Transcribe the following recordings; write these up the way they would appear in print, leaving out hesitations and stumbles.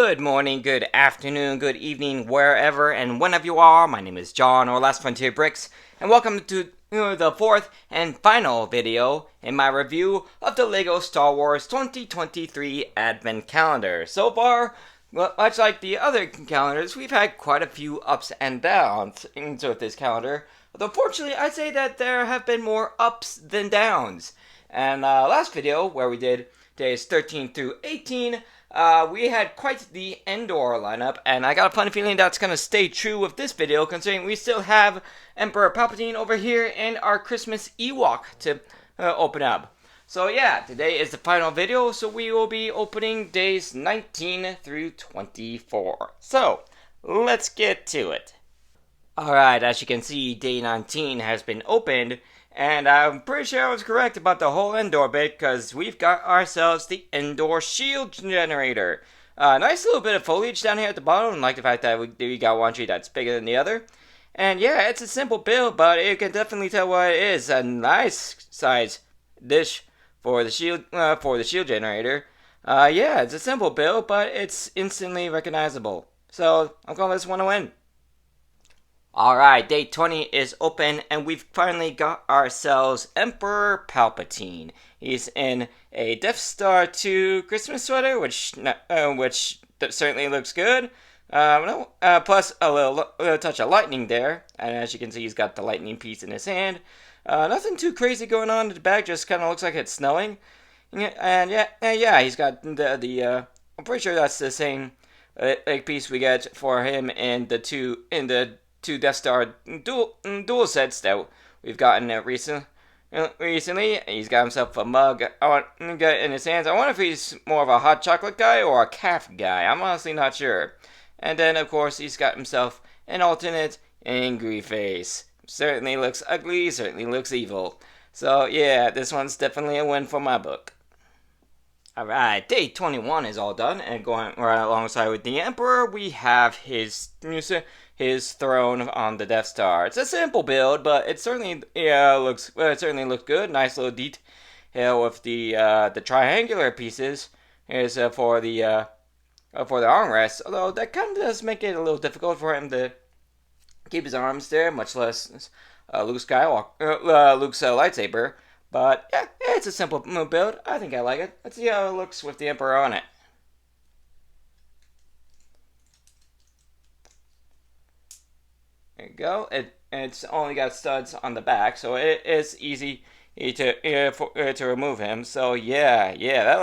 Good morning, good afternoon, good evening, wherever and whenever you are. My name is John, or Last Frontier Bricks, and welcome to the fourth and final video in my review of the LEGO Star Wars 2023 Advent Calendar. So far, well, much like the other calendars, we've had quite a few ups and downs with this calendar. Although, fortunately, I'd say that there have been more ups than downs. And last video, where we did days 13 through 18, we had quite the Endor lineup, and I got a funny feeling that's going to stay true with this video, considering we still have Emperor Palpatine over here and our Christmas Ewok to open up. So yeah, today is the final video, so we will be opening days 19 through 24. So, let's get to it. Alright, as you can see, day 19 has been opened, and I'm pretty sure I was correct about the whole Endor bit, because we've got ourselves the Endor shield generator. Nice little bit of foliage down here at the bottom, and like the fact that we got one tree that's bigger than the other. And yeah, it's a simple build, but you can definitely tell what it is. A nice size dish for the shield generator. Yeah, it's a simple build, but it's instantly recognizable. So, I'm calling this one a win. Alright, day 20 is open, and we've finally got ourselves Emperor Palpatine. He's in a Death Star 2 Christmas sweater, which certainly looks good. Plus a little touch of lightning there, and as you can see, he's got the lightning piece in his hand. Nothing too crazy going on in the bag, just kind of looks like it's snowing. And yeah, he's got the I'm pretty sure that's the same piece we get for him in the two Death Star dual sets that we've gotten recently. He's got himself a mug in his hands. I wonder if he's more of a hot chocolate guy or a calf guy. I'm honestly not sure. And then, of course, he's got himself an alternate angry face. Certainly looks ugly, certainly looks evil. So, yeah, this one's definitely a win for my book. Alright, day 21 is all done, and going right alongside with the Emperor, we have his throne on the Death Star. It's a simple build, but it certainly looks good. Nice little detail with the triangular pieces is for the armrest. Although that kind of does make it a little difficult for him to keep his arms there, much less Luke's lightsaber. But yeah, it's a simple build. I think I like it. Let's see how it looks with the Emperor on it. There you go. It's only got studs on the back, so it is easy to remove him. So yeah, I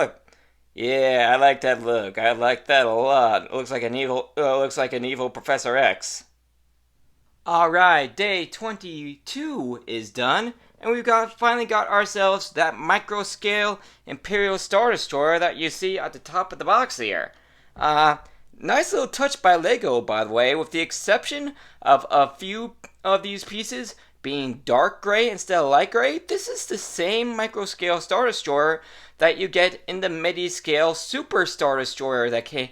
like that look. I like that a lot. It looks like an evil Professor X. All right, day 22 is done, and we've finally got ourselves that micro scale Imperial Star Destroyer that you see at the top of the box here. Nice little touch by LEGO, by the way, with the exception of a few of these pieces being dark gray instead of light gray. This is the same micro scale Star Destroyer that you get in the midi scale Super Star Destroyer that came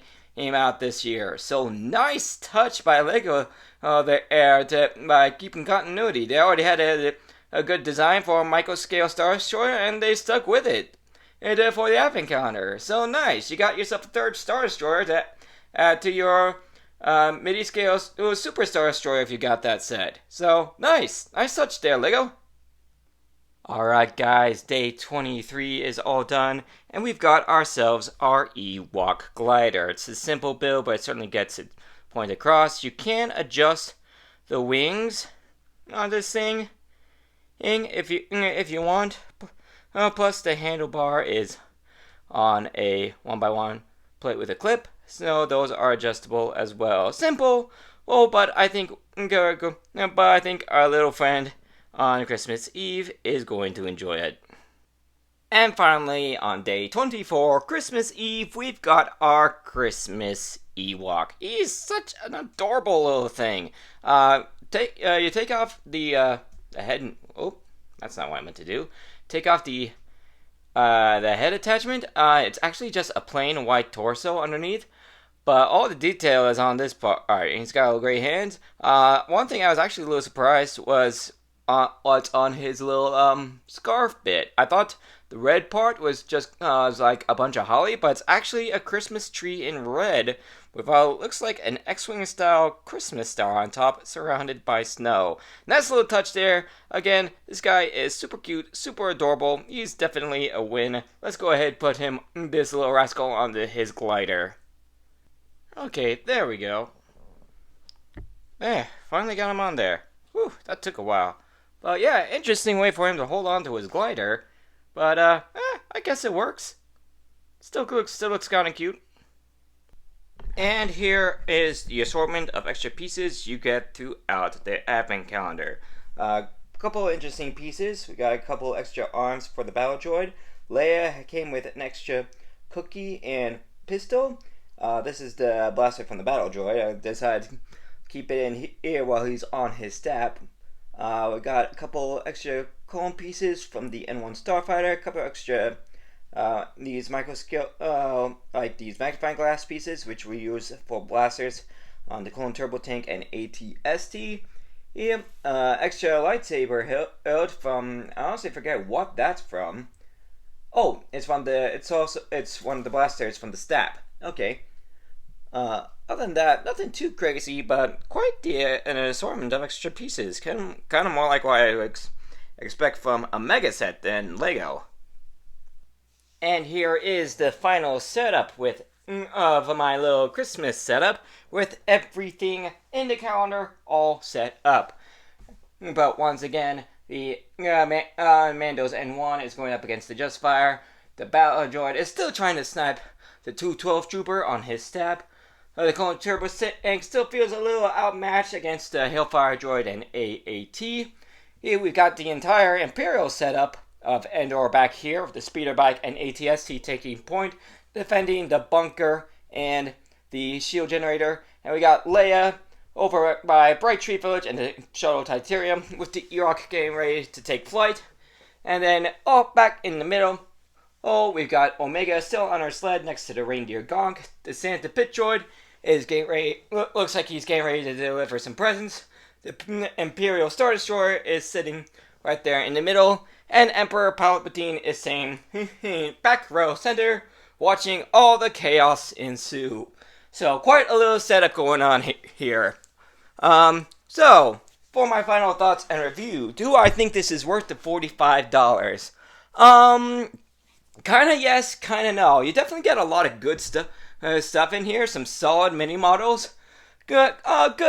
out this year. So nice touch by LEGO by keeping continuity. They already had a good design for a micro scale Star Destroyer, and they stuck with it for the Advent Calendar. So nice. You got yourself a third Star Destroyer to add to your midi scale Super Star Destroyer if you got that set. So nice touch there, LEGO. Alright guys, day 23 is all done, and we've got ourselves our Ewok glider. It's a simple build, but it certainly gets it pointed across. You can adjust the wings on this thing if you want. Plus the handlebar is on a 1x1 plate with a clip, so those are adjustable as well. Simple, but I think our little friend on Christmas Eve is going to enjoy it. And finally, on day 24, Christmas Eve, we've got our Christmas Ewok. He's such an adorable little thing. You take off the head. That's not what I meant to do. Take off the head attachment. It's actually just a plain white torso underneath. But all the detail is on this part. Alright, he's got little gray hands. One thing I was actually a little surprised was what's on his little scarf bit. I thought the red part was just was like a bunch of holly, but it's actually a Christmas tree in red with what looks like an X-Wing style Christmas star on top, surrounded by snow. Nice little touch there. Again, this guy is super cute, super adorable. He's definitely a win. Let's go ahead and put him, this little rascal, onto his glider. Okay, there we go. Finally got him on there. Whew, that took a while. But yeah, interesting way for him to hold on to his glider. But I guess it works. Still looks kind of cute. And here is the assortment of extra pieces you get throughout the advent calendar. A couple of interesting pieces. We got a couple extra arms for the battle droid. Leia came with an extra cookie and pistol. This is the blaster from the battle droid. I decided to keep it in here while he's on his stab. We got a couple extra clone pieces from the N1 Starfighter. A couple extra these like these magnifying glass pieces, which we use for blasters on the Clone Turbo Tank and AT-ST. Extra lightsaber hilt from, I honestly forget what that's from. Oh, it's one of the blasters from the stab. Okay. Other than that, nothing too crazy, but quite an assortment of extra pieces. Kind of more like what I expect from a Mega set than Lego. And here is the final setup of my little Christmas setup with everything in the calendar all set up. But once again, the Mando's N1 is going up against the Justifier. The Battle Droid is still trying to snipe the 212 Trooper on his stab. The Clone Turbo Tank still feels a little outmatched against the Hellfire Droid and AAT. Here we've got the entire Imperial setup of Endor back here with the speeder bike and AT-ST taking point, defending the bunker and the shield generator. And we got Leia over by Bright Tree Village and the Shuttle Titanium with the Ewok getting ready to take flight. And then back in the middle, we've got Omega still on her sled next to the Reindeer Gonk. The Santa Pit Droid is getting ready, looks like he's getting ready to deliver some presents. The Imperial Star Destroyer is sitting right there in the middle. And Emperor Palpatine is saying, back row center, watching all the chaos ensue. So, quite a little setup going on here. So, for my final thoughts and review, do I think this is worth the $45? Kinda yes, kinda no. You definitely get a lot of good stuff in here. Some solid mini models. Good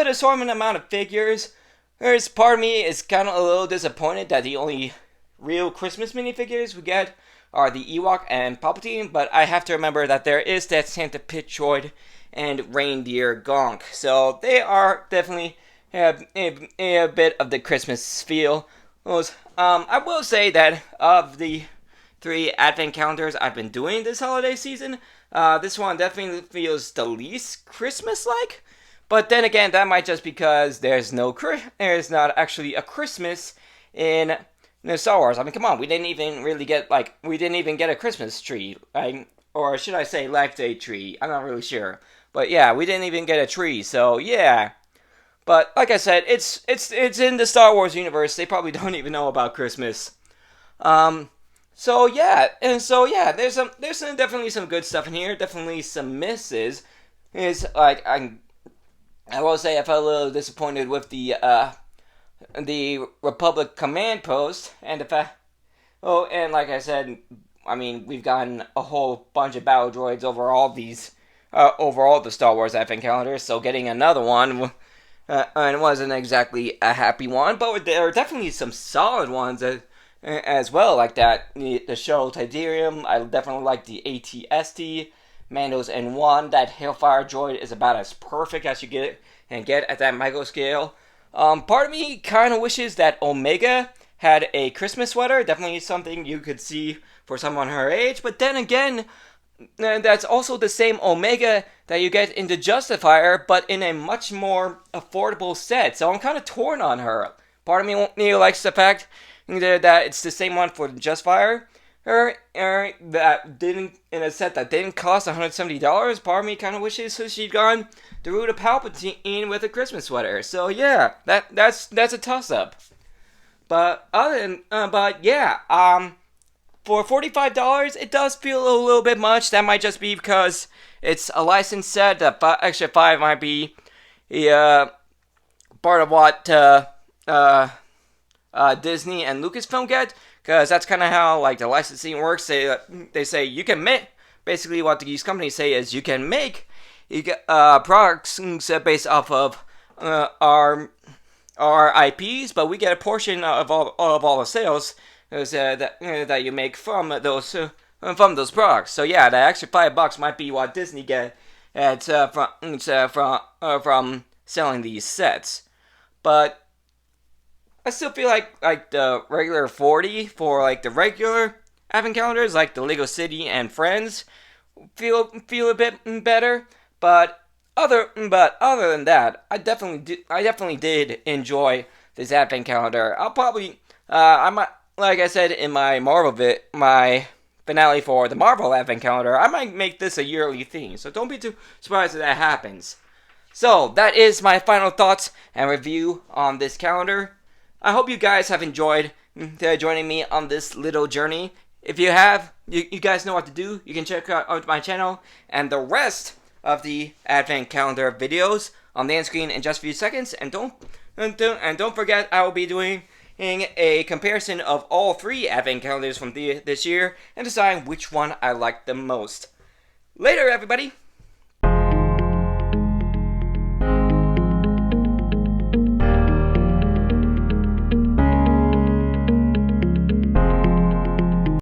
assortment amount of figures. There's part of me is kind of a little disappointed that the only real Christmas minifigures we get are the Ewok and Palpatine, but I have to remember that there is that Santa Pit Droid and Reindeer Gonk, so they are definitely a bit of the Christmas feel. I will say that of the 3 advent calendars I've been doing this holiday season, this one definitely feels the least Christmas-like, but then again, that might just because there's not actually a Christmas in Star Wars. I mean, come on, we didn't even get a Christmas tree, or should I say Life Day tree? I'm not really sure, but yeah, we didn't even get a tree. So yeah, but like I said, it's in the Star Wars universe. They probably don't even know about Christmas. So yeah, there's definitely some good stuff in here. Definitely some misses. It's like I will say I felt a little disappointed with the Republic command post, and the fact, and like I said, I mean, we've gotten a whole bunch of battle droids over all the Star Wars advent calendars, so getting another one, and wasn't exactly a happy one, but there are definitely some solid ones as well, like that, the Shuttle Titanium. I definitely like the AT-ST, Mando's N1. That Hellfire droid is about as perfect as you get at that micro scale. Part of me kind of wishes that Omega had a Christmas sweater. Definitely something you could see for someone her age. But then again, that's also the same Omega that you get in the Justifier, but in a much more affordable set. So I'm kind of torn on her. Part of me likes the fact that it's the same one for the Justifier. That didn't, in a set that didn't cost $170. Part of me kind of wishes she'd gone the route of Palpatine with a Christmas sweater. So yeah, that's a toss-up. But yeah, for $45, it does feel a little bit much. That might just be because it's a licensed set. The extra 5 might be part of what Disney and Lucasfilm get, because that's kind of how like the licensing works. They say you can make, basically what these companies say is you can make products based off of our IPs, but we get a portion of all the sales that you make from those products. So yeah, the extra $5 might be what Disney get from selling these sets. But I still feel like the regular 40 for like the regular advent calendars, like the Lego City and Friends, feel a bit better. But other than that, I definitely did enjoy this advent calendar. I'll probably I might, like I said in my my finale for the Marvel advent calendar, I might make this a yearly thing. So don't be too surprised if that happens. So that is my final thoughts and review on this calendar. I hope you guys have enjoyed joining me on this little journey. If you have, you guys know what to do. You can check out my channel and the rest of the advent calendar videos on the end screen in just a few seconds. And don't forget, I will be doing a comparison of all 3 advent calendars from this year and decide which one I like the most. Later, everybody.